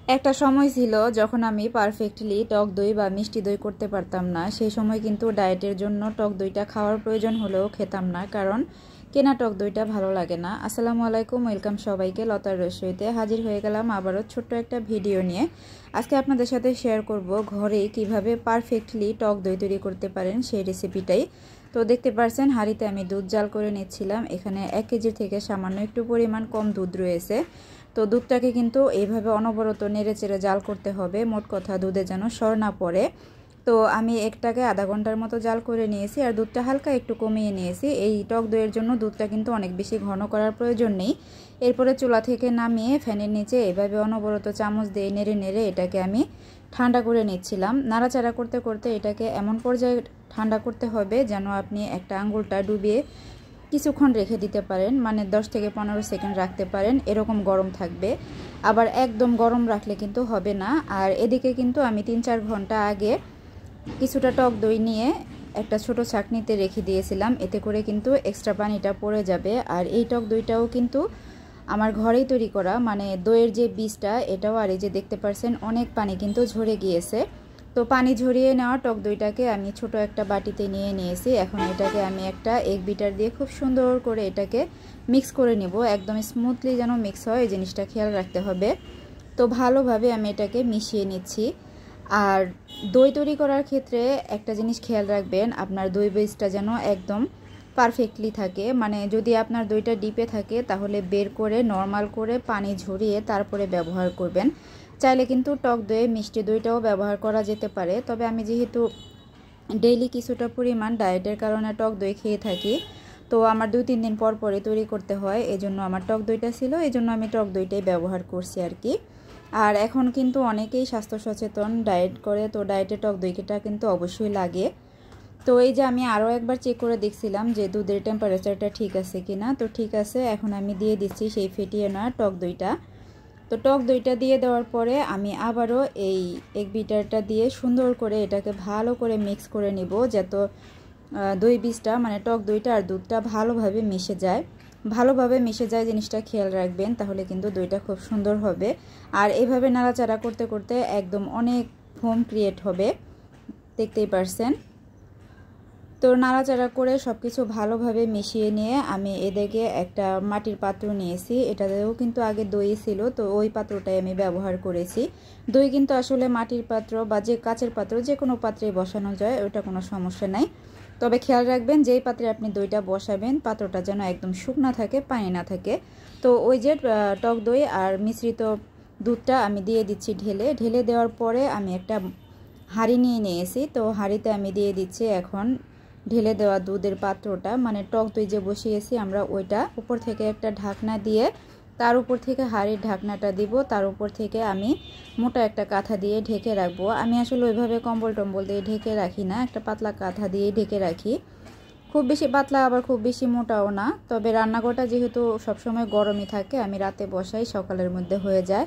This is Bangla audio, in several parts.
একটা সময় ছিল যখন আমি পারফেক্টলি টক দই বা মিষ্টি দই করতে পারতাম না। সেই সময় কিন্তু ডায়েটের জন্য টক দইটা খাওয়ার প্রয়োজন হলেও খেতাম না, কারণ কেনা টক দইটা ভালো লাগে না। আসসালামু আলাইকুম, ওয়েলকাম সবাইকে। লতার রসইতে হাজির হয়ে গেলাম আবারও ছোট্ট একটা ভিডিও নিয়ে। আজকে আপনাদের সাথে শেয়ার করব ঘরে কিভাবে পারফেক্টলি টক দই তৈরি করতে পারেন সেই রেসিপিটাই। তো দেখতে পাচ্ছেন হাঁড়িতে আমি দুধ জাল করে নিচ্ছিলাম। এখানে 1 কেজি থেকে সামান্য একটু পরিমাণ কম দুধ রয়েছে। তো দুধটাকে কিন্তু এইভাবে অনবরত নেড়ে চেড়ে জাল করতে হবে, মোট কথা দুধে যেন সর না পড়ে। তো আমি একটাকে আধা ঘন্টার মতো জাল করে নিয়েছি আর দুধটা হালকা একটু কমিয়ে নিয়েছি। এই টক দইয়ের জন্য দুধটা কিন্তু অনেক বেশি ঘন করার প্রয়োজন নেই। এরপরে চুলা থেকে নামিয়ে ফ্যানের নিচে এভাবে অনবরত চামচ দিয়ে নেড়ে নেড়ে এটাকে আমি ঠান্ডা করে নিচ্ছিলাম। নাড়াচাড়া করতে করতে এটাকে এমন পর্যায়ে ঠান্ডা করতে হবে যেন আপনি একটা আঙ্গুলটা ডুবিয়ে কিছুক্ষণ রেখে দিতে পারেন, মানে 10 থেকে 15 সেকেন্ড রাখতে পারেন, এরকম গরম থাকবে। আবার একদম গরম রাখলে কিন্তু হবে না। আর এদিকে কিন্তু আমি 3-4 ঘন্টা আগে কিছুটা টক দই নিয়ে একটা ছোট ছাঁকনিতে রেখে দিয়েছিলাম, এতে করে কিন্তু এক্সট্রা পানিটা পড়ে যাবে। আর এই টক দইটাও কিন্তু আমার ঘরেই তৈরি করা, মানে দইয়ের যে বীজটা এটাও, আর এই যে দেখতে পাচ্ছেন অনেক পানি কিন্তু ঝরে গিয়েছে। তো পানি ঝরিয়ে নেওয়া টক দইটাকে আমি ছোট একটা বাটিতে নিয়ে নিয়েছি। এখন এটাকে আমি একটা এগ বিটার দিয়ে খুব সুন্দর করে এটাকে মিক্স করে নেব, একদম স্মুথলি যেন মিক্স হয় এই জিনিসটা খেয়াল রাখতে হবে। তো ভালোভাবে আমি এটাকে মিশিয়ে নিচ্ছি। আর দই তৈরি করার ক্ষেত্রে একটা জিনিস খেয়াল রাখবেন, আপনার দই বেসটা যেন একদম পারফেক্টলি থাকে। মানে যদি আপনার দইটা ডিপে থাকে তাহলে বের করে নর্মাল করে পানি ঝরিয়ে তারপরে ব্যবহার করবেন। চাইলে কিন্তু টক দইয়ে মিষ্টি দইটাও ব্যবহার করা যেতে পারে, তবে আমি যেহেতু ডেইলি কিছুটা পরিমাণ ডায়েটের কারণে টক দই খেয়ে থাকি, তো আমার 2-3 দিন পর পরে তৈরি করতে হয়, এজন্য আমার টক দইটা ছিল, এজন্য আমি টক দইটাই ব্যবহার করছি আর কি। আর এখন কিন্তু অনেকেই স্বাস্থ্য সচেতন, ডায়েট করে, তো ডায়েটে টক দইটা কিন্তু অবশ্যই লাগে। তো এই যে আমি আরও একবার চেক করে দেখছিলাম যে দুধের টেম্পারেচারটা ঠিক আছে কিনা। তো ঠিক আছে, এখন আমি দিয়ে দিচ্ছি সেই ফেটিয়ে নেওয়া টক দইটা। তো টক দইটা দিয়ে দেওয়ার পরে আমি আবারও এই এগ বিটারটা দিয়ে সুন্দর করে এটাকে ভালো করে মিক্স করে নিব, যাতে দই বীজটা মানে টক দইটা আর দুধটা ভালোভাবে মিশে যায়। ভালোভাবে মিশে যায় জিনিসটা খেয়াল রাখবেন, তাহলে কিন্তু দইটা খুব সুন্দর হবে। আর এইভাবে নাড়াচাড়া করতে করতে একদম অনেক ফোম ক্রিয়েট হবে, দেখতেই পারছেন। তো নাড়াচাড়া করে সব কিছু ভালোভাবে মিশিয়ে নিয়ে আমি এদিকে একটা মাটির পাত্র নিয়েছি। এটাতেও কিন্তু আগে দই ছিল, তো ওই পাত্রটাই আমি ব্যবহার করেছি। দই কিন্তু আসলে মাটির পাত্র বা যে কাচের পাত্র যে কোনো পাত্রেই বসানো যায়, ওটা কোনো সমস্যা নাই। তবে খেয়াল রাখবেন যেই পাত্রে আপনি দইটা বসাবেন পাত্রটা যেন একদম শুকনা থাকে, পানি না থাকে। তো ওই যে টক দই আর মিশ্রিত দুধটা আমি দিয়ে দিচ্ছি ঢেলে। ঢেলে দেওয়ার পরে আমি একটা হাঁড়ি নিয়ে নিয়েছি, তো হাঁড়িতে আমি দিয়ে দিচ্ছি এখন ঢেলে দেওয়া দুধের পাত্রটা, মানে টক দই যে বসিয়েছি আমরা ওইটা, উপর থেকে একটা ঢাকনা দিয়ে তার উপর থেকে হাঁড়ির ঢাকনাটা দিব, তার উপর থেকে আমি মোটা একটা কাঁথা দিয়ে ঢেকে রাখবো। আমি আসলে ওইভাবে কম্বল টম্বল দিয়ে ঢেকে রাখি না, একটা পাতলা কাঁথা দিয়ে ঢেকে রাখি। খুব বেশি পাতলা আবার খুব বেশি মোটাও না, তবে রান্নাঘরটা যেহেতু সবসময় গরমই থাকে, আমি রাতে বসাই, সকালের মধ্যে হয়ে যায়।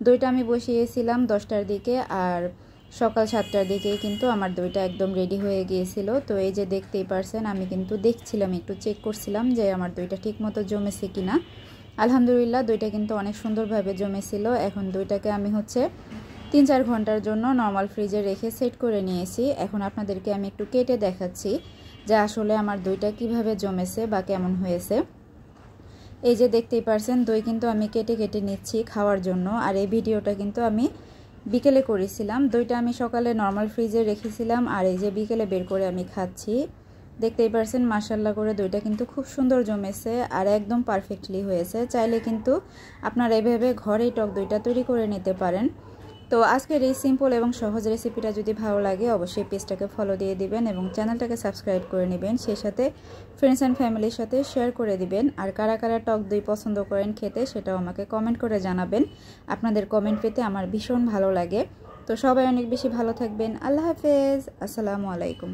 দইটা আমি বসিয়েছিলাম 10টার দিকে, আর সকাল 7টার দিকে কিন্তু আমার দইটা একদম রেডি হয়ে গিয়েছিল। তো এই যে দেখতেই পারছেন, আমি কিন্তু দেখছিলাম, একটু চেক করছিলাম যে আমার দইটা ঠিক মতো জমেছে কিনা। আলহামদুলিল্লাহ দইটা কিন্তু অনেক সুন্দরভাবে জমেছিল। এখন দইটাকে আমি 3-4 ঘন্টার জন্য নর্মাল ফ্রিজে রেখে সেট করে নিয়েছি। এখন আপনাদেরকে আমি একটু কেটে দেখাচ্ছি যে আসলে আমার দইটা কিভাবে জমেছে বা কেমন হয়েছে। এই যে দেখতেই পারছেন দই কিন্তু আমি কেটে কেটে নিচ্ছি খাওয়ার জন্য। আর এই ভিডিওটা কিন্তু আমি বিকেলে করেছিলাম, দইটা আমি সকালে নর্মাল ফ্রিজে রেখেছিলাম, আর এই যে বিকেলে বের করে আমি খাচ্ছি। দেখতেই পারছেন মাশাআল্লাহ করে দইটা কিন্তু খুব সুন্দর জমেছে আর একদম পারফেক্টলি হয়েছে। চাইলে কিন্তু আপনারা এভাবে ঘরেই টক দইটা তৈরি করে নিতে পারেন। তো আজকের এই সিম্পল এবং সহজ রেসিপিটা যদি ভালো লাগে অবশ্যই পেজটাকে ফলো দিয়ে দিবেন এবং চ্যানেলটাকে সাবস্ক্রাইব করে নেবেন, সেই সাথে ফ্রেন্ডস অ্যান্ড ফ্যামিলির সাথে শেয়ার করে দিবেন। আর কারা কারা টক দই পছন্দ করেন খেতে সেটাও আমাকে কমেন্ট করে জানাবেন। আপনাদের কমেন্ট পেতে আমার ভীষণ ভালো লাগে। তো সবাই অনেক বেশি ভালো থাকবেন। আল্লাহ হাফেজ, আসসালামু আলাইকুম।